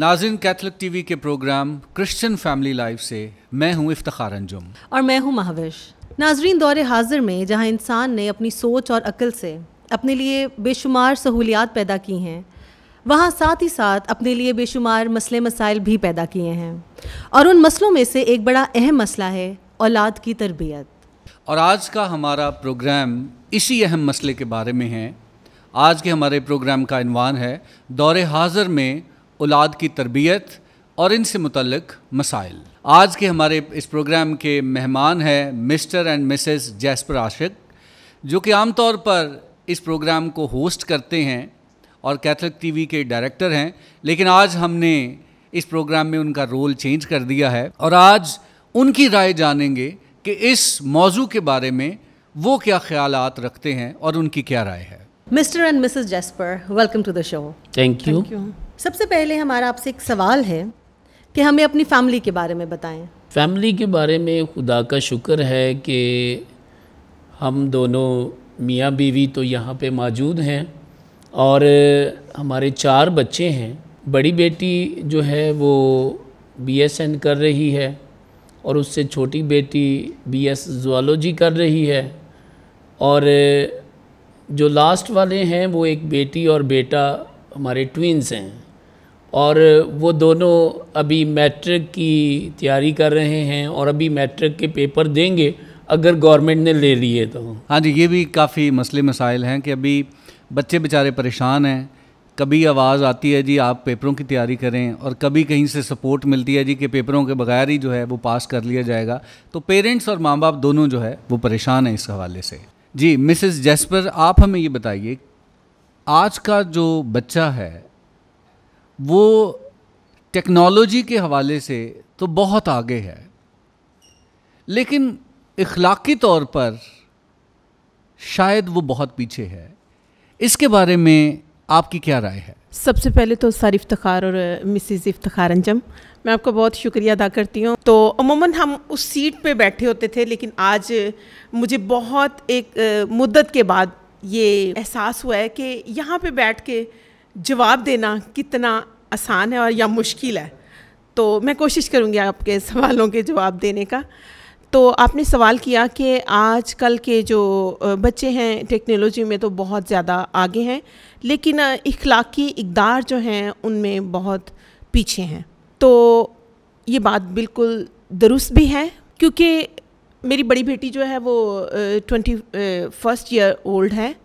नाज़रीन, Catholic TV के programme Christian family life से मैं हूं इफ्तिखार अंजुम और मैं हूं महाविश। नाज़रीन, दौरे हाजिर में जहां इंसान ने अपनी सोच और अक्ल से अपने लिए बेशुमार सहूलियात पैदा की हैं, वहाँ साथ ही साथ अपने लिए बेशुमार मसले मसाइल भी पैदा किए हैं, और उन मसलों में से एक बड़ा अहम मसला है औलाद की तरबियत। और आज का हमारा प्रोग्राम इसी अहम मसले के बारे में है। आज के हमारे प्रोग्राम का इन्वान है दौरे हाजिर में औलाद की तरबियत और इनसे मुतल्लिक मसाइल। आज के हमारे इस प्रोग्राम के मेहमान हैं मिस्टर एंड मिसेस जैस्पर आशिक, जो कि आम तौर पर इस प्रोग्राम को होस्ट करते हैं और कैथलिक टीवी के डायरेक्टर हैं, लेकिन आज हमने इस प्रोग्राम में उनका रोल चेंज कर दिया है और आज उनकी राय जानेंगे कि इस मौजू के बारे में वो क्या ख्यालात रखते हैं और उनकी क्या राय है। Mister and missus Jasper, welcome to the show. Thank you. सबसे पहले हमारा आपसे एक सवाल है कि हमें अपनी फैमिली के बारे में बताएं। फैमिली के बारे में खुदा का शुक्र है कि हम दोनों मियाँ बीवी तो यहाँ पे मौजूद हैं और हमारे 4 बच्चे हैं। बड़ी बेटी जो है वो BSN कर रही है और उससे छोटी बेटी BS ज़ूलॉजी कर रही है, और जो लास्ट वाले हैं वो एक बेटी और बेटा हमारे ट्विन्स हैं, और वो दोनों अभी मैट्रिक की तैयारी कर रहे हैं और अभी मैट्रिक के पेपर देंगे अगर गवर्नमेंट ने ले लिए तो। हाँ जी, ये भी काफ़ी मसले मसाइल हैं कि अभी बच्चे बेचारे परेशान हैं। कभी आवाज़ आती है जी आप पेपरों की तैयारी करें, और कभी कहीं से सपोर्ट मिलती है जी कि पेपरों के बगैर ही जो है वो पास कर लिया जाएगा। तो पेरेंट्स और माँ बाप दोनों जो है वो परेशान हैं इस हवाले से। जी मिसेस जैस्पर, आप हमें ये बताइए, आज का जो बच्चा है वो टेक्नोलॉजी के हवाले से तो बहुत आगे है, लेकिन इखलाकी तौर पर शायद वो बहुत पीछे है। इसके बारे में आपकी क्या राय है? सबसे पहले तो सर इफ्तिखार और मिसेस इफ्तिखार अंजम, मैं आपका बहुत शुक्रिया अदा करती हूँ। तो अमूमन हम उस सीट पे बैठे होते थे, लेकिन आज मुझे बहुत एक मुद्दत के बाद ये एहसास हुआ है कि यहाँ पे बैठ के जवाब देना कितना आसान है और या मुश्किल है। तो मैं कोशिश करूँगी आपके सवालों के जवाब देने का। तो आपने सवाल किया कि आजकल के जो बच्चे हैं टेक्नोलॉजी में तो बहुत ज़्यादा आगे हैं, लेकिन इखलाकी इक़दार जो हैं उनमें बहुत पीछे हैं। तो ये बात बिल्कुल दुरुस्त भी है, क्योंकि मेरी बड़ी बेटी जो है वो 21st ईयर ओल्ड है,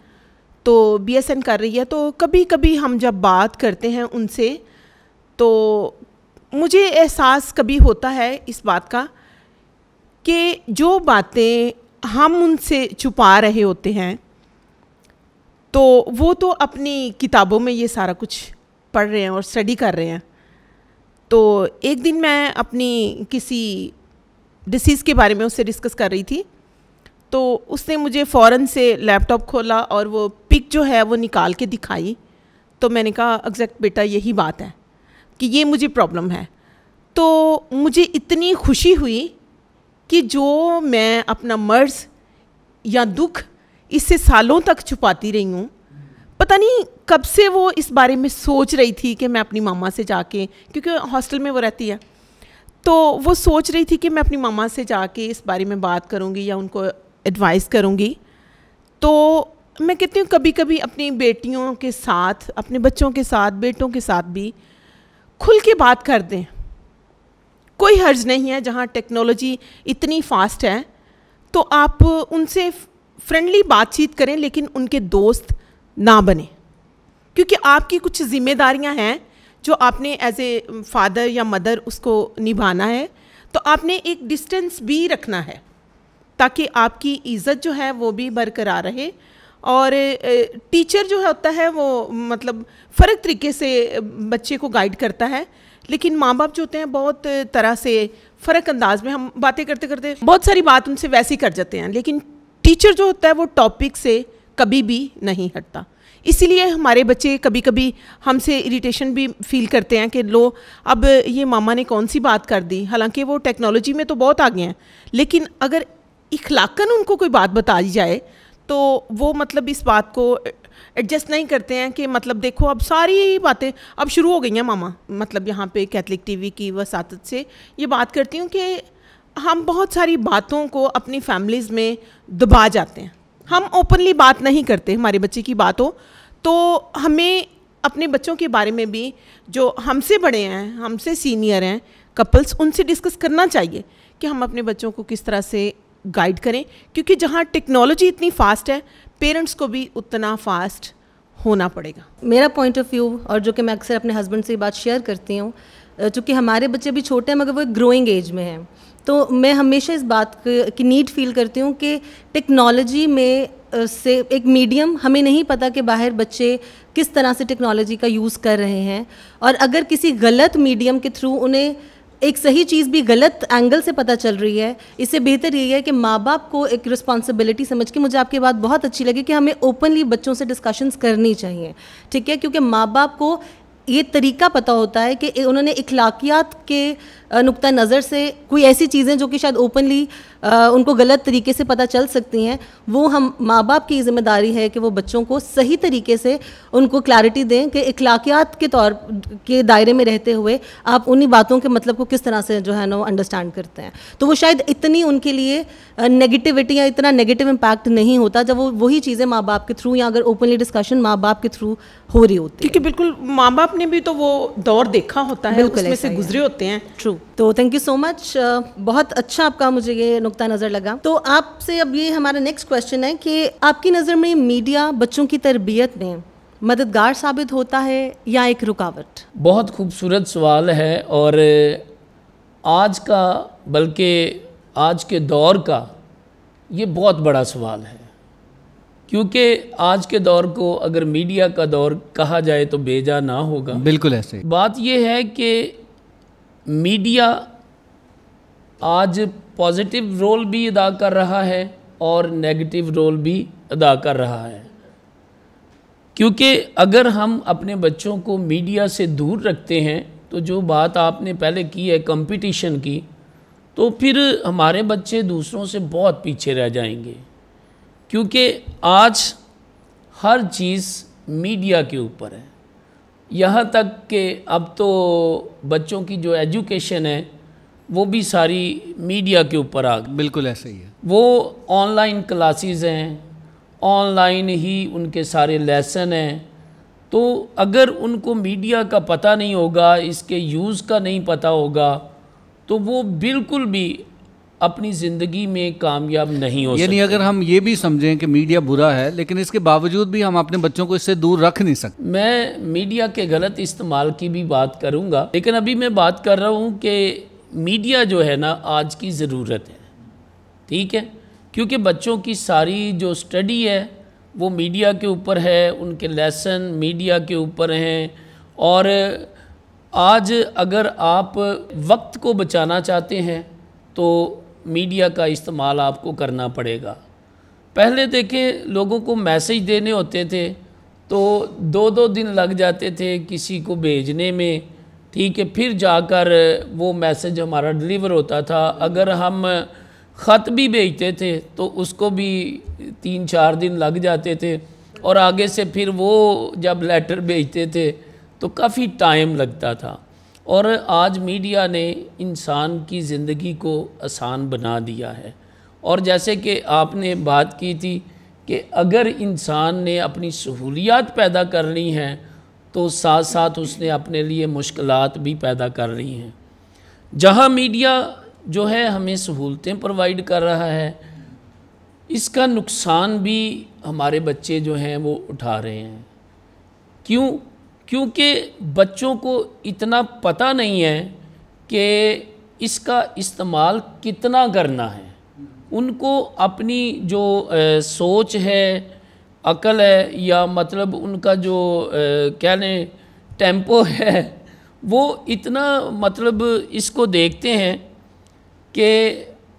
तो BSN कर रही है। तो कभी कभी हम जब बात करते हैं उनसे तो मुझे एहसास कभी होता है इस बात का कि जो बातें हम उनसे छुपा रहे होते हैं तो वो तो अपनी किताबों में ये सारा कुछ पढ़ रहे हैं और स्टडी कर रहे हैं। तो एक दिन मैं अपनी किसी डिसीज़ के बारे में उससे डिस्कस कर रही थी, तो उसने मुझे फ़ौरन से लैपटॉप खोला और वो पिक जो है वो निकाल के दिखाई। तो मैंने कहा एग्जैक्ट बेटा यही बात है कि ये मुझे प्रॉब्लम है। तो मुझे इतनी खुशी हुई कि जो मैं अपना मर्ज़ या दुख इससे सालों तक छुपाती रही हूँ, पता नहीं कब से वो इस बारे में सोच रही थी कि मैं अपनी मामा से जाके, क्योंकि हॉस्टल में वो रहती है, तो वो सोच रही थी कि मैं अपनी मामा से जाके इस बारे में बात करूँगी या उनको एडवाइस करूँगी। तो मैं कहती हूँ कभी कभी अपनी बेटियों के साथ, अपने बच्चों के साथ, बेटों के साथ भी खुल के बात कर दें। कोई हर्ज नहीं है। जहाँ टेक्नोलॉजी इतनी फास्ट है तो आप उनसे फ्रेंडली बातचीत करें, लेकिन उनके दोस्त ना बने, क्योंकि आपकी कुछ ज़िम्मेदारियां हैं जो आपने एज ए फादर या मदर उसको निभाना है। तो आपने एक डिस्टेंस भी रखना है ताकि आपकी इज़्ज़त जो है वो भी बरकरार रहे। और टीचर जो होता है वो मतलब फ़र्क तरीके से बच्चे को गाइड करता है, लेकिन माँ बाप जो होते हैं बहुत तरह से फ़र्क अंदाज में, हम बातें करते करते बहुत सारी बात उनसे वैसे ही कर जाते हैं, लेकिन टीचर जो होता है वो टॉपिक से कभी भी नहीं हटता। इसीलिए हमारे बच्चे कभी कभी हमसे इरिटेशन भी फील करते हैं कि लो अब ये मामा ने कौन सी बात कर दी। हालांकि वो टेक्नोलॉजी में तो बहुत आगे हैं, लेकिन अगर इखलाकन उनको कोई बात बता दी जाए तो वो मतलब इस बात को एडजस्ट नहीं करते हैं कि मतलब देखो अब सारी बातें अब शुरू हो गई हैं मामा, मतलब यहाँ पे कैथलिक टीवी की वसातत से ये बात करती हूँ कि हम बहुत सारी बातों को अपनी फैमिलीज़ में दबा जाते हैं, हम ओपनली बात नहीं करते। हमारे बच्चे की बात हो तो हमें अपने बच्चों के बारे में भी जो हमसे बड़े हैं, हमसे सीनियर हैं कपल्स, उनसे डिस्कस करना चाहिए कि हम अपने बच्चों को किस तरह से गाइड करें, क्योंकि जहाँ टेक्नोलॉजी इतनी फास्ट है पेरेंट्स को भी उतना फास्ट होना पड़ेगा। मेरा पॉइंट ऑफ व्यू, और जो कि मैं अक्सर अपने हस्बैंड से ये बात शेयर करती हूँ, चूँकि हमारे बच्चे अभी छोटे हैं मगर वो एक ग्रोइंग एज में हैं, तो मैं हमेशा इस बात की नीड फील करती हूँ कि टेक्नोलॉजी में से एक मीडियम, हमें नहीं पता कि बाहर बच्चे किस तरह से टेक्नोलॉजी का यूज़ कर रहे हैं, और अगर किसी गलत मीडियम के थ्रू उन्हें एक सही चीज़ भी गलत एंगल से पता चल रही है, इससे बेहतर यही है कि माँ बाप को एक रिस्पॉन्सिबिलिटी समझ के, मुझे आपकी बात बहुत अच्छी लगी कि हमें ओपनली बच्चों से डिस्कशंस करनी चाहिए, ठीक है, क्योंकि माँ बाप को ये तरीका पता होता है कि उन्होंने इखलाकियात के नुक्ता नज़र से कोई ऐसी चीज़ें जो कि शायद ओपनली उनको गलत तरीके से पता चल सकती हैं, वो हम माँ बाप की जिम्मेदारी है कि वो बच्चों को सही तरीके से उनको क्लैरिटी दें कि इखलाकियात के तौर के दायरे में रहते हुए आप उन्हीं बातों के मतलब को किस तरह से जो है ना वो अंडरस्टैंड करते हैं। तो वो शायद इतनी उनके लिए नेगेटिविटी या इतना नेगेटिव इम्पैक्ट नहीं होता जब वो वही चीज़ें माँ बाप के थ्रू या अगर ओपनली डिस्कशन माँ बाप के थ्रू हो रही होती है, क्योंकि बिल्कुल माँ बाप ने भी तो वो दौर देखा होता है, उसमें से गुजरे होते हैं। ट्रू। तो थैंक यू सो मच, बहुत अच्छा आपका मुझे ये नुक्ता नज़र लगा। तो आपसे अब ये हमारा नेक्स्ट क्वेश्चन है कि आपकी नज़र में मीडिया बच्चों की तरबियत में मददगार साबित होता है या एक रुकावट? बहुत खूबसूरत सवाल है, और आज का, बल्कि आज के दौर का ये बहुत बड़ा सवाल है, क्योंकि आज के दौर को अगर मीडिया का दौर कहा जाए तो बेजा ना होगा। बिल्कुल ऐसे। बात यह है कि मीडिया आज पॉजिटिव रोल भी अदा कर रहा है और नेगेटिव रोल भी अदा कर रहा है, क्योंकि अगर हम अपने बच्चों को मीडिया से दूर रखते हैं तो जो बात आपने पहले की है कंपटीशन की, तो फिर हमारे बच्चे दूसरों से बहुत पीछे रह जाएंगे, क्योंकि आज हर चीज़ मीडिया के ऊपर है। यहाँ तक कि अब तो बच्चों की जो एजुकेशन है वो भी सारी मीडिया के ऊपर आ गई। बिल्कुल ऐसे ही है। वो ऑनलाइन क्लासेस हैं, ऑनलाइन ही उनके सारे लेसन हैं, तो अगर उनको मीडिया का पता नहीं होगा, इसके यूज़ का नहीं पता होगा, तो वो बिल्कुल भी अपनी ज़िंदगी में कामयाब नहीं हो सकते। यानी अगर हम ये भी समझें कि मीडिया बुरा है, लेकिन इसके बावजूद भी हम अपने बच्चों को इससे दूर रख नहीं सकते। मैं मीडिया के गलत इस्तेमाल की भी बात करूंगा, लेकिन अभी मैं बात कर रहा हूं कि मीडिया जो है ना आज की ज़रूरत है, ठीक है, क्योंकि बच्चों की सारी जो स्टडी है वो मीडिया के ऊपर है, उनके लेसन मीडिया के ऊपर हैं, और आज अगर आप वक्त को बचाना चाहते हैं तो मीडिया का इस्तेमाल आपको करना पड़ेगा। पहले देखें, लोगों को मैसेज देने होते थे तो 2-2 दिन लग जाते थे किसी को भेजने में, ठीक है, फिर जाकर वो मैसेज हमारा डिलीवर होता था। अगर हम ख़त भी भेजते थे तो उसको भी 3-4 दिन लग जाते थे, और आगे से फिर वो जब लेटर भेजते थे तो काफ़ी टाइम लगता था। और आज मीडिया ने इंसान की ज़िंदगी को आसान बना दिया है, और जैसे कि आपने बात की थी कि अगर इंसान ने अपनी सहूलियात पैदा करनी हैं तो साथ साथ उसने अपने लिए मुश्किलात भी पैदा कर रही हैं। जहाँ मीडिया जो है हमें सहूलतें प्रोवाइड कर रहा है, इसका नुकसान भी हमारे बच्चे जो हैं वो उठा रहे हैं। क्यों? क्योंकि बच्चों को इतना पता नहीं है कि इसका इस्तेमाल कितना करना है। उनको अपनी जो सोच है, अकल है, या मतलब उनका जो क्या लें टेम्पो है, वो इतना मतलब इसको देखते हैं कि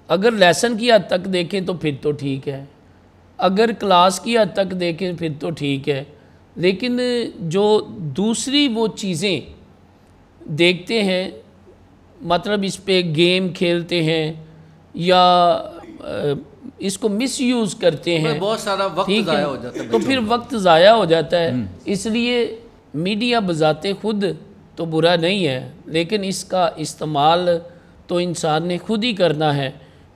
अगर लेसन की हद तक देखें तो फिर तो ठीक है, अगर क्लास की हद तक देखें फिर तो ठीक है, लेकिन जो दूसरी वो चीज़ें देखते हैं, मतलब इस पे गेम खेलते हैं या इसको मिसयूज़ करते हैं, बहुत सारा वक्त ज़ाया हो जाता है, तो फिर वक्त ज़ाया हो जाता है। इसलिए मीडिया बजाते खुद तो बुरा नहीं है, लेकिन इसका इस्तेमाल तो इंसान ने खुद ही करना है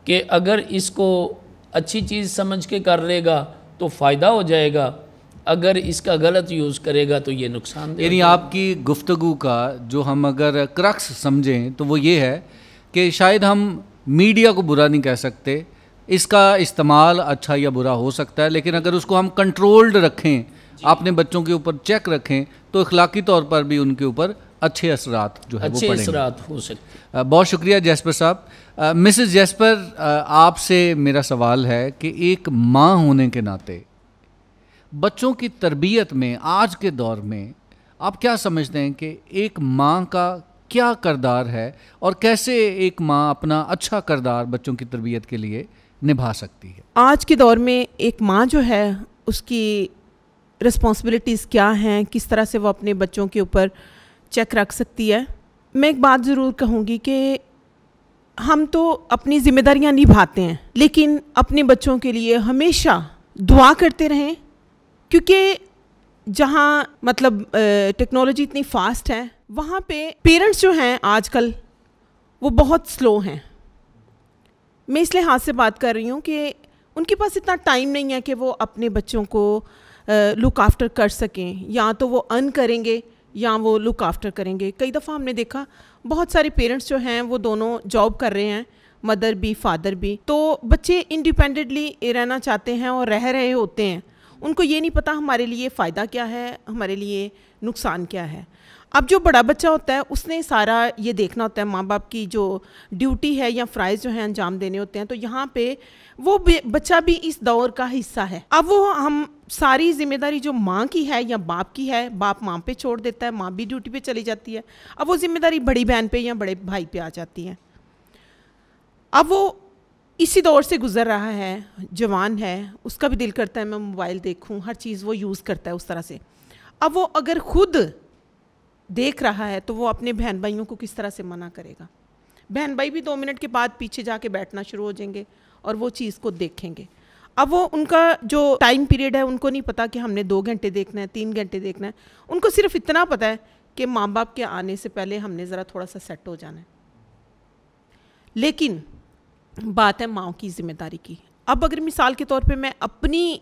कि अगर इसको अच्छी चीज़ समझ के कर लेगा तो फ़ायदा हो जाएगा, अगर इसका गलत यूज़ करेगा तो ये नुकसान देगा। यानी आपकी गुफ्तगू का जो हम अगर क्रक्स समझें तो वो ये है कि शायद हम मीडिया को बुरा नहीं कह सकते, इसका इस्तेमाल अच्छा या बुरा हो सकता है, लेकिन अगर उसको हम कंट्रोल्ड रखें, अपने बच्चों के ऊपर चेक रखें, तो अखलाकी तौर पर भी उनके ऊपर अच्छे असरात जो है वो पड़ेंगे। अच्छे असरात हो सकते। बहुत शुक्रिया जैस्पर साहब। मिसेस जैस्पर, आपसे मेरा सवाल है कि एक माँ होने के नाते बच्चों की तरबियत में आज के दौर में आप क्या समझते हैं कि एक माँ का क्या किरदार है और कैसे एक माँ अपना अच्छा किरदार बच्चों की तरबियत के लिए निभा सकती है? आज के दौर में एक माँ जो है उसकी रिस्पॉन्सिबिलिटीज़ क्या हैं, किस तरह से वो अपने बच्चों के ऊपर चेक रख सकती है। मैं एक बात ज़रूर कहूँगी कि हम तो अपनी ज़िम्मेदारियाँ निभाते हैं, लेकिन अपने बच्चों के लिए हमेशा दुआ करते रहें, क्योंकि जहाँ मतलब टेक्नोलॉजी इतनी फास्ट है, वहाँ पे पेरेंट्स जो हैं आजकल वो बहुत स्लो हैं। मैं इस लिहाज से बात कर रही हूँ कि उनके पास इतना टाइम नहीं है कि वो अपने बच्चों को लुक आफ्टर कर सकें, या तो वो अर्न करेंगे या वो लुक आफ्टर करेंगे। कई दफ़ा हमने देखा बहुत सारे पेरेंट्स जो हैं वो दोनों जॉब कर रहे हैं, मदर भी फादर भी, तो बच्चे इंडिपेंडेंटली रहना चाहते हैं और रह रहे होते हैं। उनको ये नहीं पता हमारे लिए फ़ायदा क्या है, हमारे लिए नुकसान क्या है। अब जो बड़ा बच्चा होता है उसने सारा ये देखना होता है, माँ बाप की जो ड्यूटी है या फ़राइज़ जो हैं अंजाम देने होते हैं, तो यहाँ पे वो बच्चा भी इस दौर का हिस्सा है। अब वो हम सारी जिम्मेदारी जो माँ की है या बाप की है, बाप माँ पे छोड़ देता है, माँ भी ड्यूटी पे चली जाती है, अब वो जिम्मेदारी बड़ी बहन पे या बड़े भाई पे आ जाती है। अब वो इसी दौर से गुज़र रहा है, जवान है, उसका भी दिल करता है मैं मोबाइल देखूं, हर चीज़ वो यूज़ करता है उस तरह से। अब वो अगर खुद देख रहा है तो वो अपने बहन भाइयों को किस तरह से मना करेगा? बहन भाई भी 2 मिनट के बाद पीछे जाके बैठना शुरू हो जाएंगे और वो चीज़ को देखेंगे। अब वो उनका जो टाइम पीरियड है उनको नहीं पता कि हमने 2 घंटे देखना है, 3 घंटे देखना है। उनको सिर्फ इतना पता है कि माँ बाप के आने से पहले हमने ज़रा थोड़ा सा सेट हो जाना है। लेकिन बात है माँ की ज़िम्मेदारी की। अब अगर मिसाल के तौर पे मैं अपनी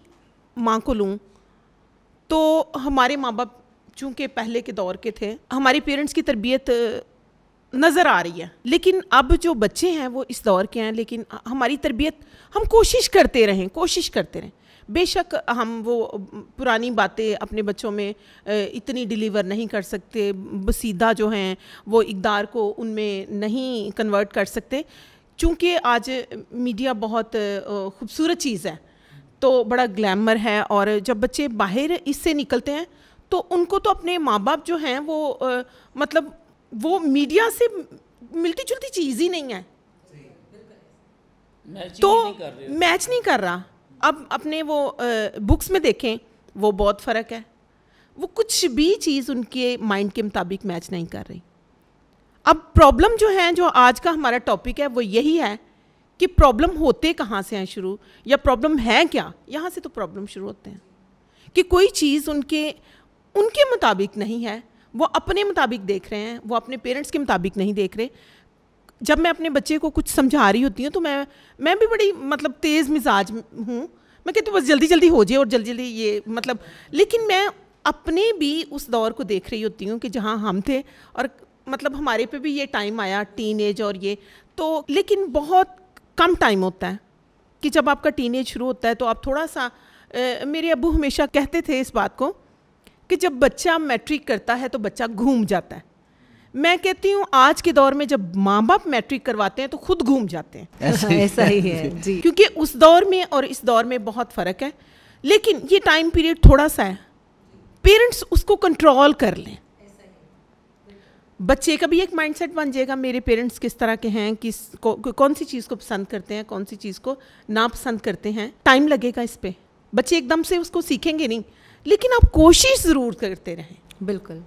माँ को लूँ तो हमारे माँ बाप चूँकि पहले के दौर के थे, हमारी पेरेंट्स की तरबियत नज़र आ रही है, लेकिन अब जो बच्चे हैं वो इस दौर के हैं, लेकिन हमारी तरबियत हम कोशिश करते रहें। बेशक हम वो पुरानी बातें अपने बच्चों में इतनी डिलीवर नहीं कर सकते, बसीदा जो हैं वो इक़दार को उनमें नहीं कन्वर्ट कर सकते, चूँकि आज मीडिया बहुत खूबसूरत चीज़ है, तो बड़ा ग्लैमर है, और जब बच्चे बाहर इससे निकलते हैं तो उनको तो अपने माँ बाप जो हैं वो मतलब वो मीडिया से मिलती जुलती चीज़ ही नहीं है, तो मैच नहीं कर रहा। अब अपने वो बुक्स में देखें वो बहुत फ़र्क है, वो कुछ भी चीज़ उनके माइंड के मुताबिक मैच नहीं कर रही। अब प्रॉब्लम जो है, जो आज का हमारा टॉपिक है, वो यही है कि प्रॉब्लम होते कहाँ से हैं शुरू, या प्रॉब्लम है क्या, यहाँ से तो प्रॉब्लम शुरू होते हैं कि कोई चीज़ उनके मुताबिक नहीं है, वो अपने मुताबिक देख रहे हैं, वो अपने पेरेंट्स के मुताबिक नहीं देख रहे। जब मैं अपने बच्चे को कुछ समझा रही होती हूँ तो मैं भी बड़ी मतलब तेज़ मिजाज हूँ, मैं कहती हूँ बस जल्दी जल्दी हो जाए और जल्दी जल्दी ये मतलब, लेकिन मैं अपने भी उस दौर को देख रही होती हूँ कि जहाँ हम थे, और मतलब हमारे पे भी ये टाइम आया टीन एज और ये तो, लेकिन बहुत कम टाइम होता है कि जब आपका टीन एज शुरू होता है तो आप थोड़ा सा मेरे अब्बू हमेशा कहते थे इस बात को कि जब बच्चा मैट्रिक करता है तो बच्चा घूम जाता है। मैं कहती हूँ आज के दौर में जब माँ बाप मैट्रिक करवाते हैं तो खुद घूम जाते हैं। ऐसा ही है जी, क्योंकि उस दौर में और इस दौर में बहुत फ़र्क है, लेकिन ये टाइम पीरियड थोड़ा सा है, पेरेंट्स उसको कंट्रोल कर लें। बच्चे का भी एक माइंडसेट बन जाएगा, मेरे पेरेंट्स किस तरह के हैं, कौन सी चीज़ को पसंद करते हैं, कौन सी चीज़ को नापसंद करते हैं। टाइम लगेगा इस पे, बच्चे एकदम से उसको सीखेंगे नहीं, लेकिन आप कोशिश ज़रूर करते रहें। बिल्कुल,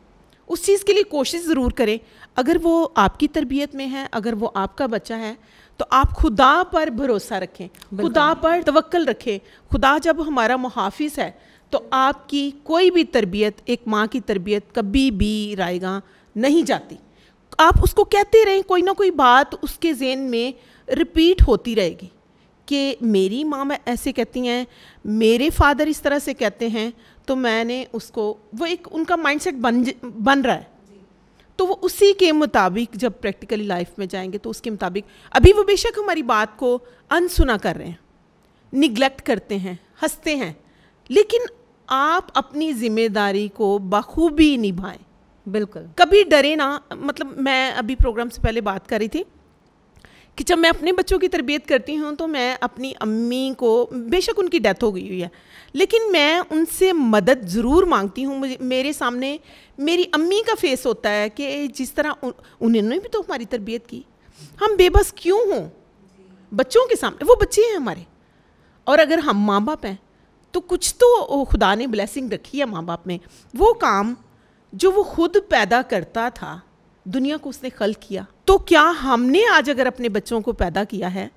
उस चीज़ के लिए कोशिश ज़रूर करें। अगर वो आपकी तरबियत में है, अगर वो आपका बच्चा है, तो आप खुदा पर भरोसा रखें, खुदा पर तवक्कल रखें। खुदा जब हमारा मुहाफिज है तो आपकी कोई भी तरबियत, एक माँ की तरबियत कभी भी रायगा नहीं जाती। आप उसको कहते रहें, कोई ना कोई बात उसके ज़हन में रिपीट होती रहेगी कि मेरी माँ में ऐसे कहती हैं, मेरे फादर इस तरह से कहते हैं, तो मैंने उसको, वो एक उनका माइंडसेट बन रहा है। तो वो उसी के मुताबिक जब प्रैक्टिकली लाइफ में जाएंगे तो उसके मुताबिक, अभी वो बेशक हमारी बात को अनसुना कर रहे हैं, निगलेक्ट करते हैं, हंसते हैं, लेकिन आप अपनी जिम्मेदारी को बखूबी निभाएं। बिल्कुल, कभी डरे ना। मतलब मैं अभी प्रोग्राम से पहले बात कर रही थी कि जब मैं अपने बच्चों की तरबियत करती हूँ तो मैं अपनी अम्मी को, बेशक उनकी डेथ हो गई हुई है, लेकिन मैं उनसे मदद ज़रूर मांगती हूँ। मुझे मेरे सामने मेरी अम्मी का फेस होता है कि जिस तरह उन्होंने भी तो हमारी तरबियत की, हम बेबस क्यों हों बच्चों के सामने? वो बच्चे हैं हमारे, और अगर हम माँ बाप हैं तो कुछ तो खुदा ने ब्लेसिंग रखी है माँ बाप में। वो काम जो वो खुद पैदा करता था, दुनिया को उसने खल्क किया, तो क्या हमने आज अगर अपने बच्चों को पैदा किया है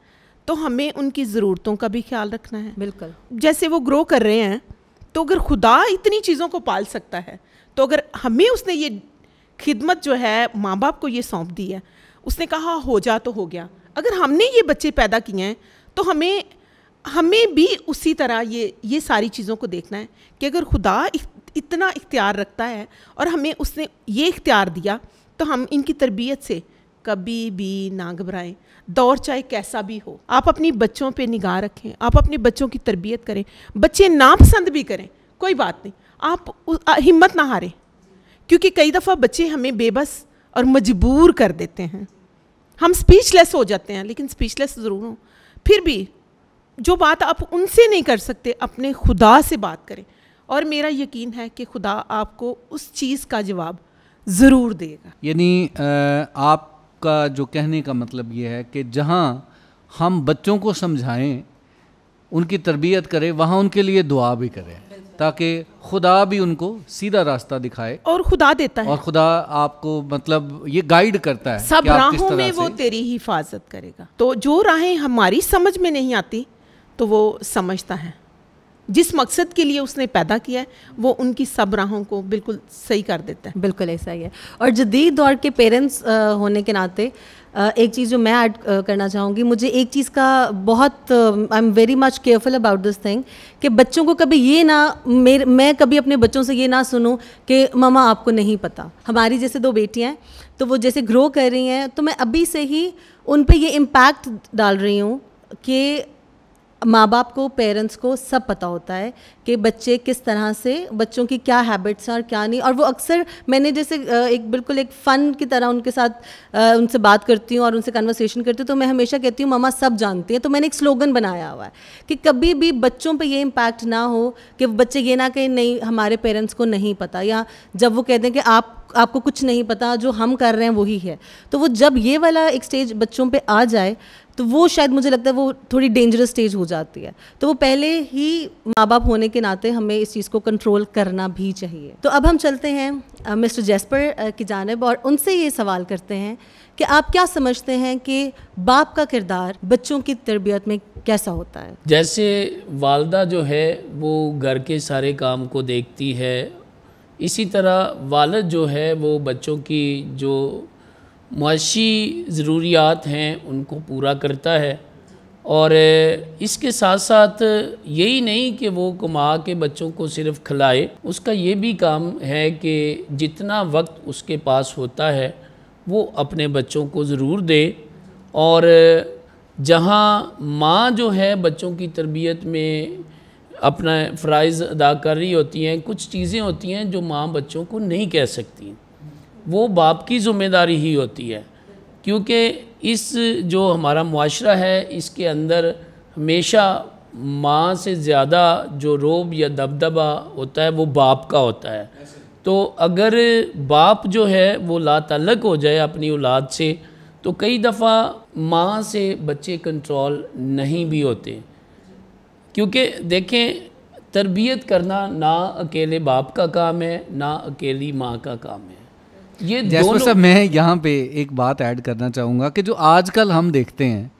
तो हमें उनकी ज़रूरतों का भी ख्याल रखना है। बिल्कुल, जैसे वो ग्रो कर रहे हैं, तो अगर खुदा इतनी चीज़ों को पाल सकता है, तो अगर हमें उसने ये खिदमत जो है माँ बाप को ये सौंप दी है, उसने कहा हो जा तो हो गया, अगर हमने ये बच्चे पैदा किए हैं तो हमें भी उसी तरह ये सारी चीज़ों को देखना है कि अगर खुदा इतना इख्तियार रखता है और हमें उसने ये इख्तियार दिया, तो हम इनकी तरबियत से कभी भी ना घबराएं, दौर चाहे कैसा भी हो। आप अपनी बच्चों पे निगाह रखें, आप अपने बच्चों की तरबियत करें। बच्चे नापसंद भी करें, कोई बात नहीं, आप हिम्मत ना हारें, क्योंकि कई दफ़ा बच्चे हमें बेबस और मजबूर कर देते हैं। हम स्पीचलेस हो जाते हैं, लेकिन स्पीचलेस ज़रूर हों। फिर भी जो बात आप उनसे नहीं कर सकते, अपने खुदा से बात करें, और मेरा यकीन है कि खुदा आपको उस चीज़ का जवाब ज़रूर देगा। यानी आपका जो कहने का मतलब ये है कि जहाँ हम बच्चों को समझाएं, उनकी तरबियत करें, वहाँ उनके लिए दुआ भी करें, ताकि खुदा भी उनको सीधा रास्ता दिखाए। और खुदा देता है, और खुदा आपको मतलब ये गाइड करता है, सब राहों में वो तेरी हिफाजत करेगा। तो जो राहें हमारी समझ में नहीं आती तो वो समझता है, जिस मकसद के लिए उसने पैदा किया है वो उनकी सब राहों को बिल्कुल सही कर देता है। बिल्कुल ऐसा ही है। और जदीद दौर के पेरेंट्स होने के नाते एक चीज़ जो मैं ऐड करना चाहूँगी, मुझे एक चीज़ का बहुत I am very much careful about this thing कि बच्चों को कभी ये ना, मैं कभी अपने बच्चों से ये ना सुनूं कि ममा आपको नहीं पता। हमारी जैसे 2 बेटियाँ हैं, तो वो जैसे ग्रो कर रही हैं, तो मैं अभी से ही उन पे ये इम्पैक्ट डाल रही हूँ कि माँ बाप को, पेरेंट्स को सब पता होता है कि बच्चे किस तरह से, बच्चों की क्या हैबिट्स हैं और क्या नहीं। और वो अक्सर मैंने जैसे एक बिल्कुल एक फ़न की तरह उनके साथ उनसे बात करती हूँ और उनसे कन्वर्सेशन करती हूँ, तो मैं हमेशा कहती हूँ मम्मा सब जानती हैं। तो मैंने एक स्लोगन बनाया हुआ है कि कभी भी बच्चों पे ये इम्पैक्ट ना हो कि बच्चे ये ना कहें नहीं हमारे पेरेंट्स को नहीं पता, या जब वो कहते हैं कि आपको कुछ नहीं पता, जो हम कर रहे हैं वही है। तो वो जब ये वाला एक स्टेज बच्चों पे आ जाए तो वो शायद मुझे लगता है वो थोड़ी डेंजरस स्टेज हो जाती है। तो वो पहले ही माँ बाप होने के नाते हमें इस चीज़ को कंट्रोल करना भी चाहिए। तो अब हम चलते हैं मिस्टर जेस्पर की जानिब और उनसे ये सवाल करते हैं कि आप क्या समझते हैं कि बाप का किरदार बच्चों की तरबियत में कैसा होता है? जैसे वालदा जो है वो घर के सारे काम को देखती है, इसी तरह वालिद जो है वो बच्चों की जो मुआशी ज़रूरियात हैं उनको पूरा करता है। और इसके साथ साथ यही नहीं कि वो कमा के बच्चों को सिर्फ खिलाए, उसका ये भी काम है कि जितना वक्त उसके पास होता है वो अपने बच्चों को ज़रूर दे। और जहाँ माँ जो है बच्चों की तरबियत में अपना फ़राइज़ अदा कर रही होती हैं, कुछ चीज़ें होती हैं जो माँ बच्चों को नहीं कह सकती, वो बाप की ज़िम्मेदारी ही होती है। क्योंकि इस जो हमारा मुआशरा है इसके अंदर हमेशा माँ से ज़्यादा जो रोब या दबदबा होता है वो बाप का होता है। तो अगर बाप जो है वो लातल्लक हो जाए अपनी औलाद से तो कई दफ़ा माँ से बच्चे कंट्रोल नहीं भी होते। क्योंकि देखें, तरबियत करना ना अकेले बाप का काम है ना अकेली माँ का काम है। ये जैस्पर साहब, मैं यहाँ पे एक बात ऐड करना चाहूँगा कि जो आजकल हम देखते हैं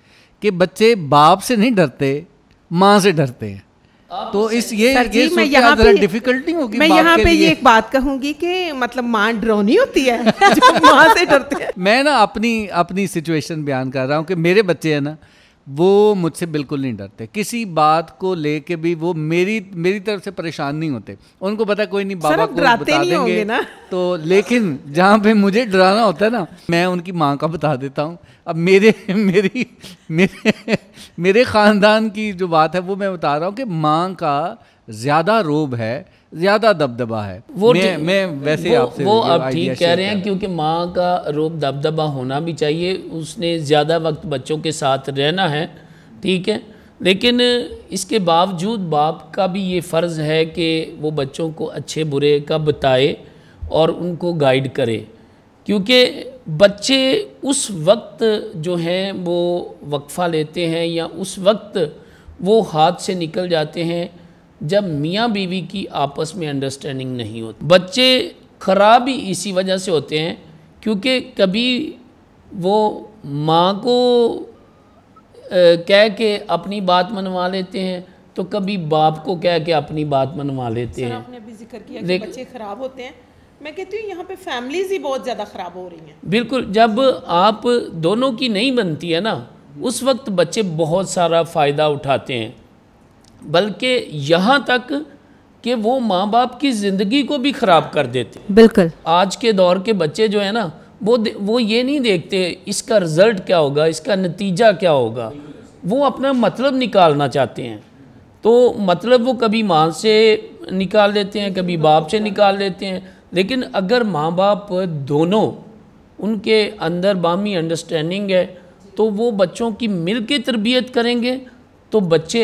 कि बच्चे बाप से नहीं डरते, माँ से डरते हैं। तो इस ये मैं यहाँ पे डिफिकल्ट नहीं होगी? मैं यहाँ पे ये एक बात कहूंगी कि मतलब माँ डरावनी होती है जो माँ से डरते हैं। मैं ना अपनी सिचुएशन बयान कर रहा हूँ कि मेरे बच्चे हैं ना, वो मुझसे बिल्कुल नहीं डरते, किसी बात को लेके भी वो मेरी तरफ से परेशान नहीं होते। उनको पता कोई नहीं, बाबा को बता देंगे ना। तो लेकिन जहाँ पे मुझे डराना होता है ना, मैं उनकी माँ का बता देता हूँ। अब मेरे ख़ानदान की जो बात है वो मैं बता रहा हूँ कि माँ का ज़्यादा रोब है, ज़्यादा दबदबा है। मैं वैसे आपसे वो आप ठीक कह रहे हैं, क्योंकि माँ का रोब दबदबा होना भी चाहिए, उसने ज़्यादा वक्त बच्चों के साथ रहना है, ठीक है। लेकिन इसके बावजूद बाप का भी ये फ़र्ज़ है कि वो बच्चों को अच्छे बुरे का बताए और उनको गाइड करे, क्योंकि बच्चे उस वक्त जो हैं वो वक्फ़ा लेते हैं या उस वक्त वो हाथ से निकल जाते हैं जब मियाँ बीवी की आपस में अंडरस्टैंडिंग नहीं होती। बच्चे ख़राब ही इसी वजह से होते हैं क्योंकि कभी वो माँ को कह के अपनी बात मनवा लेते हैं, तो कभी बाप को कह के अपनी बात मनवा लेते हैं। आपने अभी जिक्र किया कि बच्चे ख़राब होते हैं, मैं कहती हूँ यहाँ पे फैमिलीज ही बहुत ज़्यादा ख़राब हो रही हैं। बिल्कुल, जब आप दोनों की नहीं बनती है ना, उस वक्त बच्चे बहुत सारा फ़ायदा उठाते हैं, बल्कि यहाँ तक कि वो माँ बाप की ज़िंदगी को भी ख़राब कर देते हैं। बिल्कुल, आज के दौर के बच्चे जो है ना, वो ये नहीं देखते इसका रिज़ल्ट क्या होगा, इसका नतीजा क्या होगा, वो अपना मतलब निकालना चाहते हैं। तो मतलब वो कभी माँ से निकाल लेते हैं, कभी बाप से निकाल लेते हैं। लेकिन अगर माँ बाप दोनों, उनके अंदर बामी अंडरस्टैंडिंग है, तो वो बच्चों की मिल के तरबियत करेंगे, तो बच्चे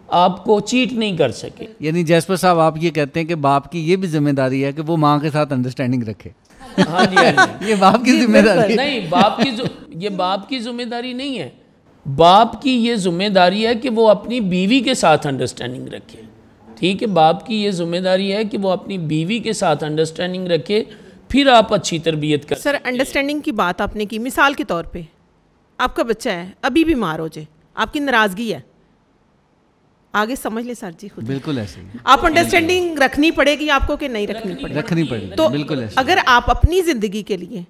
आपको चीट नहीं कर सके। यानी जैस्पर साहब, आप ये कहते हैं कि बाप की ये भी जिम्मेदारी है कि वो माँ के साथ अंडरस्टैंडिंग रखे। हाँ जी, हाँ जी। ये बाप की जिम्मेदारी नहीं, ये बाप की जिम्मेदारी नहीं है। बाप की ये जिम्मेदारी है कि वो अपनी बीवी के साथ अंडरस्टैंडिंग रखे, ठीक है। बाप की ये जिम्मेदारी है कि वो अपनी बीवी के साथ अंडरस्टैंडिंग रखे, फिर आप अच्छी तरबियत कर। सर, अंडरस्टैंडिंग की बात आपने की, मिसाल के तौर पे आपका बच्चा है, अभी बीमार हो जाए, आपकी नाराज़गी है, आगे समझ ले सर जी खुद। बिल्कुल ऐसे ही आप अंडरस्टैंडिंग रखनी पड़ेगी आपको कि नहीं रखनी पड़ेगी? रखनी पड़ेगी, तो बिल्कुल ऐसे। अगर आप अपनी ज़िंदगी के लिए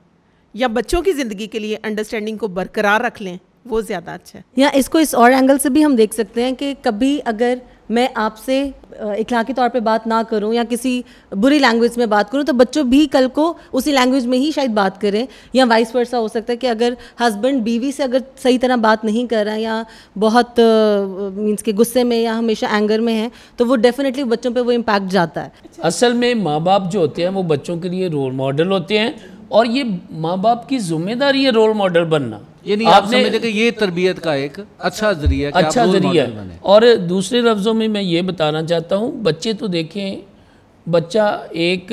या बच्चों की ज़िंदगी के लिए अंडरस्टैंडिंग को बरकरार रख लें, वो ज़्यादा अच्छा है। या इसको इस और एंगल से भी हम देख सकते हैं कि कभी अगर मैं आपसे इखलाकी तौर पे बात ना करूं या किसी बुरी लैंग्वेज में बात करूं, तो बच्चों भी कल को उसी लैंग्वेज में ही शायद बात करें, या वाइस वर्सा हो सकता है कि अगर हस्बैंड बीवी से अगर सही तरह बात नहीं कर रहा है या बहुत मींस के गुस्से में या हमेशा एंगर में है, तो वो डेफिनेटली बच्चों पे वो इम्पैक्ट जाता है। असल में माँ बाप जो होते हैं वो बच्चों के लिए रोल मॉडल होते हैं, और ये माँ बाप की जिम्मेदारी है रोल मॉडल बनना। यानी आप समझे कि ये तरबियत का एक अच्छा जरिया, अच्छा जरिया है। और दूसरे लफ्ज़ों में मैं ये बताना चाहता हूँ, बच्चे तो देखें, बच्चा एक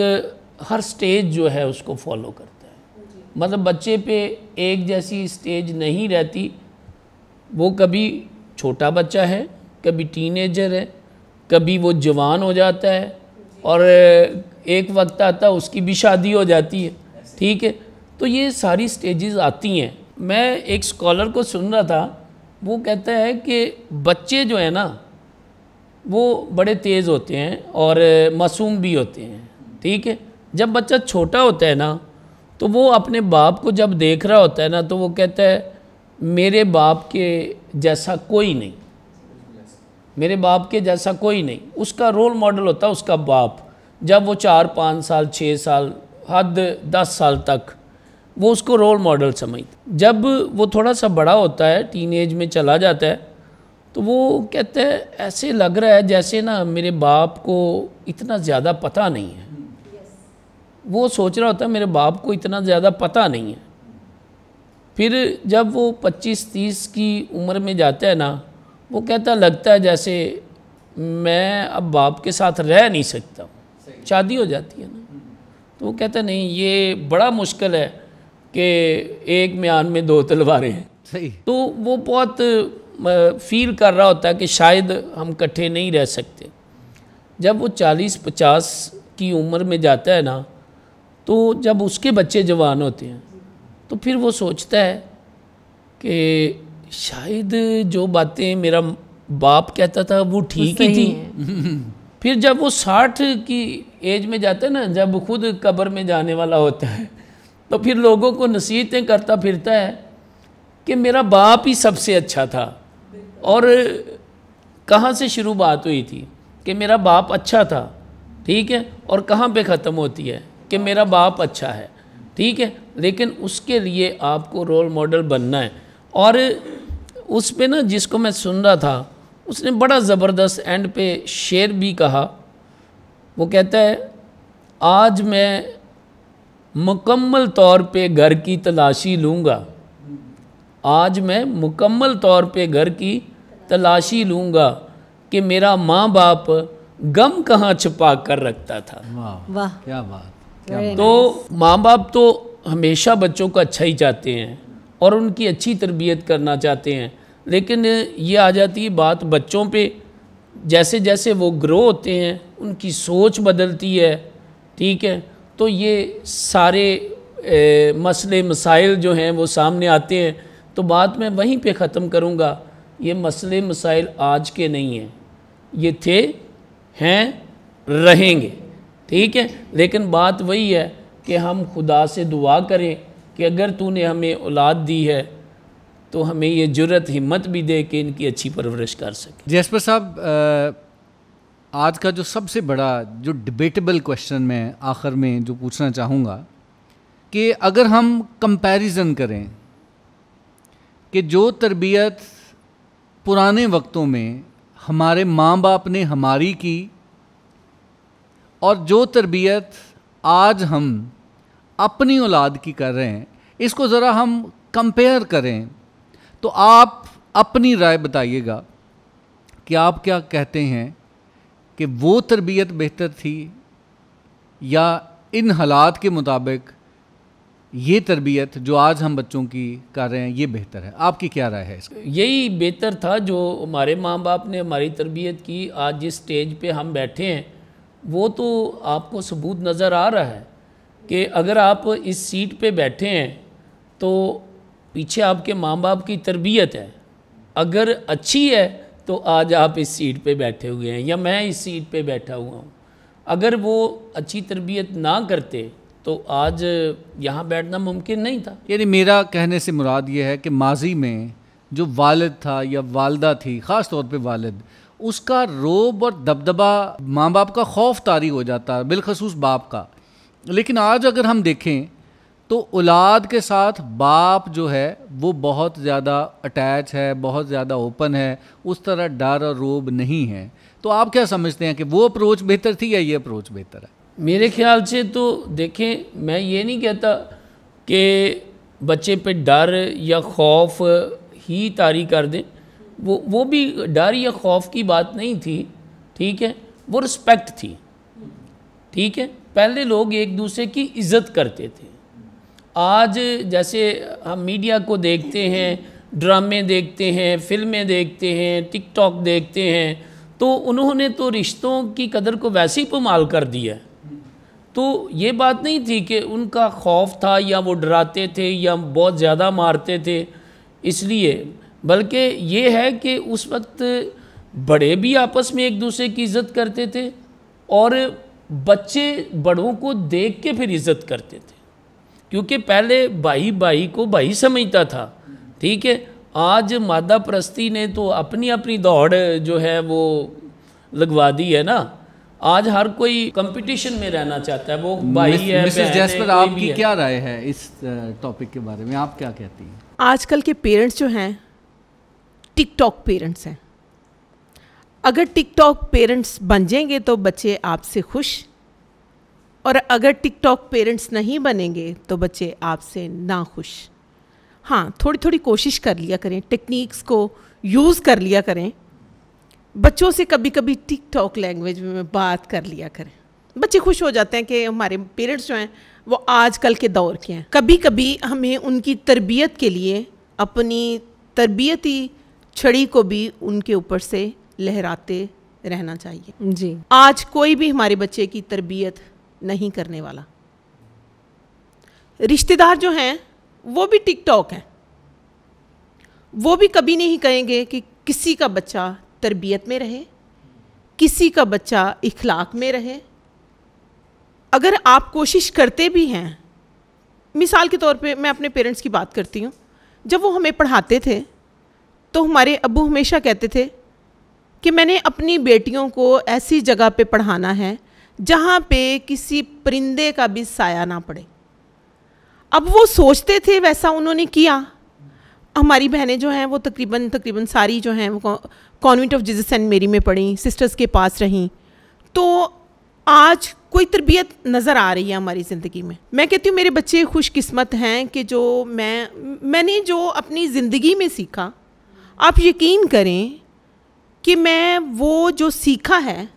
हर स्टेज जो है उसको फॉलो करता है। मतलब बच्चे पे एक जैसी स्टेज नहीं रहती, वो कभी छोटा बच्चा है, कभी टीनेजर है, कभी वो जवान हो जाता है, और एक वक्त आता है उसकी भी शादी हो जाती है, ठीक है। तो ये सारी स्टेजेस आती हैं। मैं एक स्कॉलर को सुन रहा था, वो कहता है कि बच्चे जो है ना वो बड़े तेज़ होते हैं और मासूम भी होते हैं, ठीक है। जब बच्चा छोटा होता है ना, तो वो अपने बाप को जब देख रहा होता है ना, तो वो कहता है मेरे बाप के जैसा कोई नहीं, मेरे बाप के जैसा कोई नहीं। उसका रोल मॉडल होता है उसका बाप। जब वो 4-5 साल 6 साल हद 10 साल तक वो उसको रोल मॉडल समझते। जब वो थोड़ा सा बड़ा होता है, टीनेज में चला जाता है, तो वो कहता है ऐसे लग रहा है जैसे ना मेरे बाप को इतना ज़्यादा पता नहीं है। वो सोच रहा होता है मेरे बाप को इतना ज़्यादा पता नहीं है। फिर जब वो 25-30 की उम्र में जाता है ना, वो कहता लगता है जैसे मैं अब बाप के साथ रह नहीं सकता। शादी हो जाती है ना, तो वो कहता नहीं, ये बड़ा मुश्किल है कि एक म्यान में 2 तलवारें हैं। सही। तो वो बहुत फील कर रहा होता है कि शायद हम इकट्ठे नहीं रह सकते। जब वो 40-50 की उम्र में जाता है ना, तो जब उसके बच्चे जवान होते हैं, तो फिर वो सोचता है कि शायद जो बातें मेरा बाप कहता था वो ठीक ही थी। फिर जब वो 60 की एज में जाता है ना, जब खुद कब्र में जाने वाला होता है, तो फिर लोगों को नसीहतें करता फिरता है कि मेरा बाप ही सबसे अच्छा था। और कहाँ से शुरू बात हुई थी कि मेरा बाप अच्छा था, ठीक है, और कहाँ पे ख़त्म होती है कि मेरा बाप अच्छा है, ठीक है, लेकिन उसके लिए आपको रोल मॉडल बनना है। और उस पे ना, जिसको मैं सुन रहा था, उसने बड़ा ज़बरदस्त एंड पे शेर भी कहा। वो कहता है, आज मैं मुकम्मल तौर पे घर की तलाशी लूँगा, आज मैं मुकम्मल तौर पे घर की तलाशी लूँगा कि मेरा माँ बाप गम कहाँ छुपा कर रखता था। वाह, क्या बात। तो माँ बाप तो हमेशा बच्चों को अच्छा ही चाहते हैं और उनकी अच्छी तरबियत करना चाहते हैं, लेकिन ये आ जाती है बात बच्चों पे, जैसे जैसे वो ग्रो होते हैं उनकी सोच बदलती है, ठीक है, तो ये सारे मसले मसाइल जो हैं वो सामने आते हैं। तो बात मैं वहीं पे ख़त्म करूँगा, ये मसले मसाइल आज के नहीं हैं, ये थे, हैं, रहेंगे, ठीक है, लेकिन बात वही है कि हम खुदा से दुआ करें कि अगर तूने हमें औलाद दी है तो हमें ये जुर्रत हिम्मत भी दे कि इनकी अच्छी परवरिश कर सके। जैस्पर साहब, आज का जो सबसे बड़ा जो डिबेटेबल क्वेश्चन मैं आखिर में जो पूछना चाहूँगा कि अगर हम कंपैरिजन करें कि जो तरबियत पुराने वक्तों में हमारे माँ बाप ने हमारी की और जो तरबियत आज हम अपनी औलाद की कर रहे हैं, इसको ज़रा हम कंपेयर करें, तो आप अपनी राय बताइएगा कि आप क्या कहते हैं कि वो तरबियत बेहतर थी या इन हालात के मुताबिक ये तरबियत जो आज हम बच्चों की कर रहे हैं ये बेहतर है। आपकी क्या राय है इसका? यही बेहतर था जो हमारे माँ बाप ने हमारी तरबियत की। आज जिस स्टेज पे हम बैठे हैं वो तो आपको सबूत नज़र आ रहा है कि अगर आप इस सीट पे बैठे हैं तो पीछे आपके माँ बाप की तरबियत है, अगर अच्छी है तो आज आप इस सीट पे बैठे हुए हैं या मैं इस सीट पे बैठा हुआ हूँ। अगर वो अच्छी तरबियत ना करते तो आज यहाँ बैठना मुमकिन नहीं था। यानी मेरा कहने से मुराद ये है कि माजी में जो वालिद था या वालदा थी, ख़ास तौर पे वालिद, उसका रोब और दबदबा माँ बाप का खौफ तारी हो जाता है, बिलखसूस बाप का। लेकिन आज अगर हम देखें तो औलाद के साथ बाप जो है वो बहुत ज़्यादा अटैच है, बहुत ज़्यादा ओपन है, उस तरह डर और रोब नहीं है। तो आप क्या समझते हैं कि वो अप्रोच बेहतर थी या ये अप्रोच बेहतर है? मेरे ख्याल से तो देखें, मैं ये नहीं कहता कि बच्चे पे डर या खौफ ही तारी कर दें, वो भी डर या खौफ की बात नहीं थी, ठीक है, वो रिस्पेक्ट थी, ठीक है। पहले लोग एक दूसरे की इज़्ज़त करते थे। आज जैसे हम मीडिया को देखते हैं, ड्रामे देखते हैं, फिल्में देखते हैं, टिकटॉक देखते हैं, तो उन्होंने तो रिश्तों की कदर को वैसे ही पामाल कर दिया। तो ये बात नहीं थी कि उनका खौफ था या वो डराते थे या बहुत ज़्यादा मारते थे इसलिए, बल्कि ये है कि उस वक्त बड़े भी आपस में एक दूसरे की इज़्ज़त करते थे और बच्चे बड़ों को देख के फिर इज़्ज़त करते थे, क्योंकि पहले भाई भाई को भाई समझता था, ठीक है। आज मादा परस्ती ने तो अपनी अपनी दौड़ जो है वो लगवा दी है ना। आज हर कोई कंपटीशन में रहना चाहता है, वो भाई है, मिसेस जैस्पर, आपकी क्या राय है इस टॉपिक के बारे में? आप क्या कहती हैं? आजकल के पेरेंट्स जो हैं टिकटॉक पेरेंट्स हैं। अगर टिकटॉक पेरेंट्स बन जाएंगे तो बच्चे आपसे खुश, और अगर टिकटॉक पेरेंट्स नहीं बनेंगे तो बच्चे आपसे ना खुश। हाँ, थोड़ी थोड़ी कोशिश कर लिया करें, टेक्निक्स को यूज़ कर लिया करें, बच्चों से कभी कभी टिकटॉक लैंग्वेज में बात कर लिया करें। बच्चे खुश हो जाते हैं कि हमारे पेरेंट्स जो हैं वो आजकल के दौर के हैं। कभी कभी हमें उनकी तरबियत के लिए अपनी तरबियती छड़ी को भी उनके ऊपर से लहराते रहना चाहिए। जी, आज कोई भी हमारे बच्चे की तरबियत नहीं करने वाला। रिश्तेदार जो हैं वो भी टिकटॉक हैं, वो भी कभी नहीं कहेंगे कि किसी का बच्चा तरबियत में रहे, किसी का बच्चा इखलाक में रहे। अगर आप कोशिश करते भी हैं, मिसाल के तौर पे मैं अपने पेरेंट्स की बात करती हूँ, जब वो हमें पढ़ाते थे तो हमारे अब्बू हमेशा कहते थे कि मैंने अपनी बेटियों को ऐसी जगह पे पढ़ाना है जहाँ पे किसी परिंदे का भी साया ना पड़े। अब वो सोचते थे, वैसा उन्होंने किया। हमारी बहनें जो हैं वो तकरीबन सारी जो हैं वो कॉन्वेंट ऑफ जीसस एंड मेरी में पढ़ी, सिस्टर्स के पास रहीं। तो आज कोई तरबियत नज़र आ रही है हमारी ज़िंदगी में। मैं कहती हूँ मेरे बच्चे खुशकिस्मत हैं कि जो मैंने जो अपनी ज़िंदगी में सीखा, आप यकीन करें कि मैं वो जो सीखा है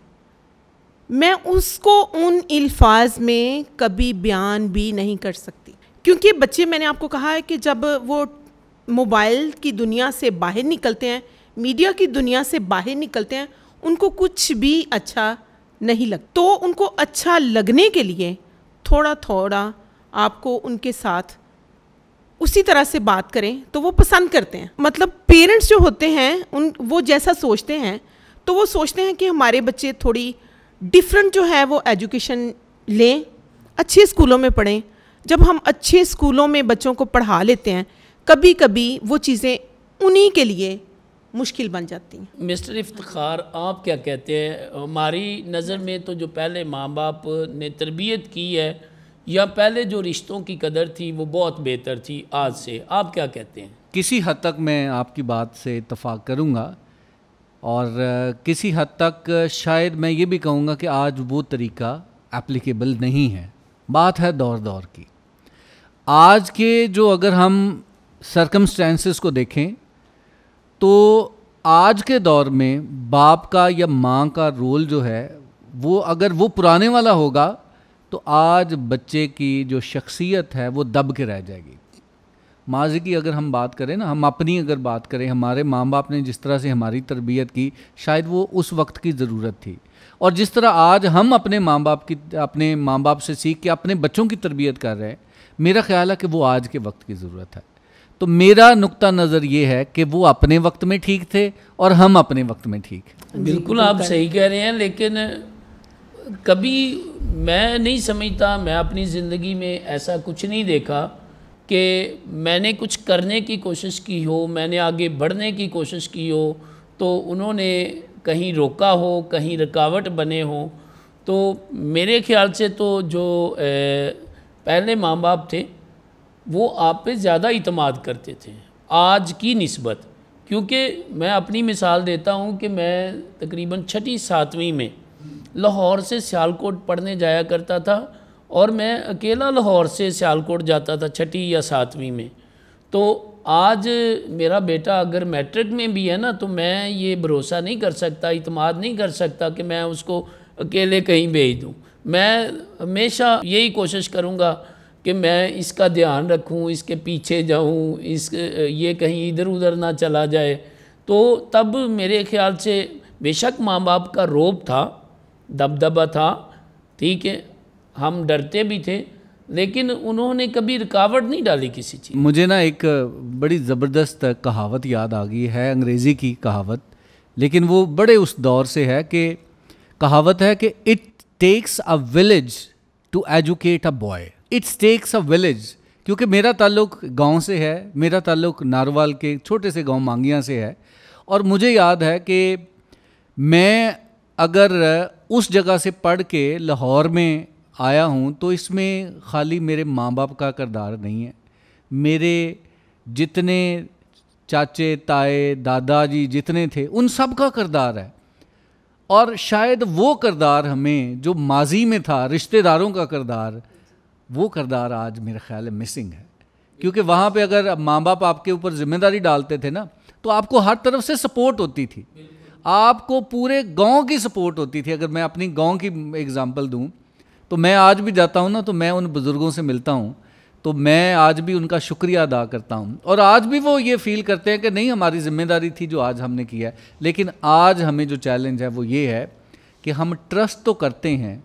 मैं उसको उन अल्फाज में कभी बयान भी नहीं कर सकती। क्योंकि बच्चे, मैंने आपको कहा है कि जब वो मोबाइल की दुनिया से बाहर निकलते हैं, मीडिया की दुनिया से बाहर निकलते हैं, उनको कुछ भी अच्छा नहीं लगता। तो उनको अच्छा लगने के लिए थोड़ा थोड़ा आपको उनके साथ उसी तरह से बात करें तो वो पसंद करते हैं। मतलब पेरेंट्स जो होते हैं वो जैसा सोचते हैं, तो वो सोचते हैं कि हमारे बच्चे थोड़ी डिफरेंट जो है वो एजुकेशन लें, अच्छे स्कूलों में पढ़ें। जब हम अच्छे स्कूलों में बच्चों को पढ़ा लेते हैं, कभी कभी वो चीज़ें उन्हीं के लिए मुश्किल बन जाती हैं। मिस्टर इफ्तिखार, आप क्या कहते हैं? हमारी नज़र में तो जो पहले माँ बाप ने तरबियत की है या पहले जो रिश्तों की कदर थी वो बहुत बेहतर थी आज से, आप क्या कहते हैं? किसी हद तक मैं आपकी बात से इत्तफाक करूँगा और किसी हद तक शायद मैं ये भी कहूँगा कि आज वो तरीका एप्लीकेबल नहीं है। बात है दौर दौर की। आज के जो अगर हम सर्कमस्टेंसेस को देखें तो आज के दौर में बाप का या माँ का रोल जो है वो अगर वो पुराने वाला होगा तो आज बच्चे की जो शख्सियत है वो दब के रह जाएगी। माजी की अगर हम बात करें ना, हम अपनी अगर बात करें, हमारे माँ बाप ने जिस तरह से हमारी तरबियत की शायद वो उस वक्त की ज़रूरत थी, और जिस तरह आज हम अपने माँ बाप से सीख के अपने बच्चों की तरबियत कर रहे हैं, मेरा ख्याल है कि वो आज के वक्त की ज़रूरत है। तो मेरा नुक्ता नज़र ये है कि वो अपने वक्त में ठीक थे और हम अपने वक्त में ठीक। बिल्कुल आप सही कह रहे हैं, लेकिन कभी मैं नहीं समझता, मैं अपनी ज़िंदगी में ऐसा कुछ नहीं देखा कि मैंने कुछ करने की कोशिश की हो, मैंने आगे बढ़ने की कोशिश की हो तो उन्होंने कहीं रोका हो, कहीं रुकावट बने हो। तो मेरे ख्याल से तो जो पहले माँ बाप थे वो आप पे ज़्यादा इतमाद करते थे आज की निस्बत। क्योंकि मैं अपनी मिसाल देता हूँ कि मैं तकरीबन 6वीं 7वीं में लाहौर से सियालकोट पढ़ने जाया करता था और मैं अकेला लाहौर से सियालकोट जाता था 6वीं या 7वीं में। तो आज मेरा बेटा अगर मैट्रिक में भी है ना, तो मैं ये भरोसा नहीं कर सकता, इतमाद नहीं कर सकता कि मैं उसको अकेले कहीं भेज दूँ। मैं हमेशा यही कोशिश करूँगा कि मैं इसका ध्यान रखूं, इसके पीछे जाऊं, ये कहीं इधर उधर ना चला जाए। तो तब मेरे ख्याल से बेशक माँ बाप का रौब था, दबदबा था, ठीक है, हम डरते भी थे, लेकिन उन्होंने कभी रुकावट नहीं डाली किसी चीज़। मुझे ना एक बड़ी ज़बरदस्त कहावत याद आ गई है, अंग्रेज़ी की कहावत, लेकिन वो बड़े उस दौर से है कि कहावत है कि it takes a village to educate a boy. It's takes a village, क्योंकि मेरा ताल्लुक़ गांव से है, मेरा ताल्लुक़ नारवाल के छोटे से गांव मांगियां से है। और मुझे याद है कि मैं अगर उस जगह से पढ़ के लाहौर में आया हूं तो इसमें खाली मेरे माँ बाप का किरदार नहीं है, मेरे जितने चाचे ताए दादाजी जितने थे उन सब का किरदार है। और शायद वो किरदार हमें जो माजी में था, रिश्तेदारों का किरदार, वो किरदार आज मेरे ख्याल है मिसिंग है। क्योंकि वहाँ पे अगर माँ बाप आपके ऊपर जिम्मेदारी डालते थे ना तो आपको हर तरफ से सपोर्ट होती थी, आपको पूरे गांव की सपोर्ट होती थी। अगर मैं अपनी गांव की एग्जांपल दूं तो मैं आज भी जाता हूं ना तो मैं उन बुज़ुर्गों से मिलता हूं तो मैं आज भी उनका शुक्रिया अदा करता हूं, और आज भी वो ये फील करते हैं कि नहीं हमारी ज़िम्मेदारी थी जो आज हमने किया है। लेकिन आज हमें जो चैलेंज है वो ये है कि हम ट्रस्ट तो करते हैं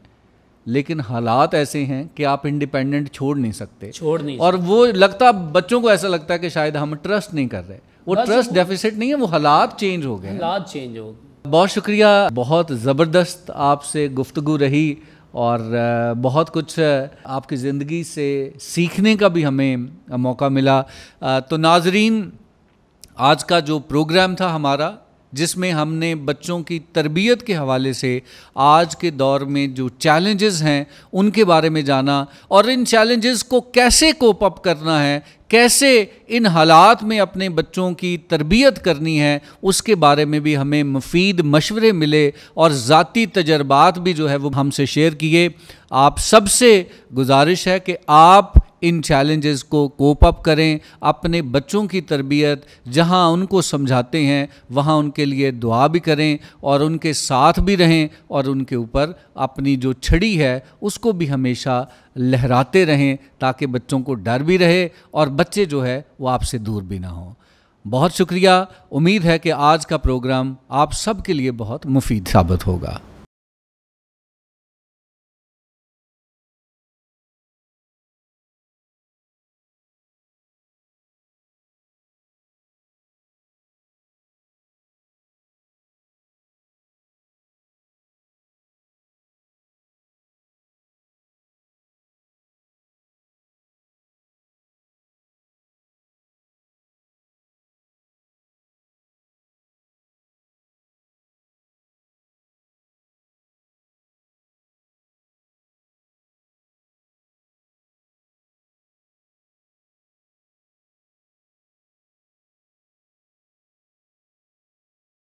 लेकिन हालात ऐसे हैं कि आप इंडिपेंडेंट छोड़ नहीं सकते। और वो लगता, बच्चों को ऐसा लगता है कि शायद हम ट्रस्ट नहीं कर रहे, वो ट्रस्ट डेफिसिट नहीं है, वो हालात चेंज हो गए, हालात चेंज हो गए। बहुत शुक्रिया, बहुत ज़बरदस्त आपसे गुफ्तगू रही और बहुत कुछ आपकी ज़िंदगी से सीखने का भी हमें मौका मिला। तो नाज़रीन, आज का जो प्रोग्राम था हमारा, जिसमें हमने बच्चों की तरबियत के हवाले से आज के दौर में जो चैलेंजेस हैं उनके बारे में जाना और इन चैलेंजेस को कैसे कोप अप करना है, कैसे इन हालात में अपने बच्चों की तरबियत करनी है, उसके बारे में भी हमें मुफीद मशवरे मिले और ज़ाती तजर्बात भी जो है वो हमसे शेयर किए। आप सबसे गुजारिश है कि आप इन चैलेंजेस को कोप अप करें, अपने बच्चों की तरबियत जहां उनको समझाते हैं वहां उनके लिए दुआ भी करें और उनके साथ भी रहें और उनके ऊपर अपनी जो छड़ी है उसको भी हमेशा लहराते रहें, ताकि बच्चों को डर भी रहे और बच्चे जो है वो आपसे दूर भी ना हों। बहुत शुक्रिया। उम्मीद है कि आज का प्रोग्राम आप सब के लिए बहुत मुफीद साबित होगा।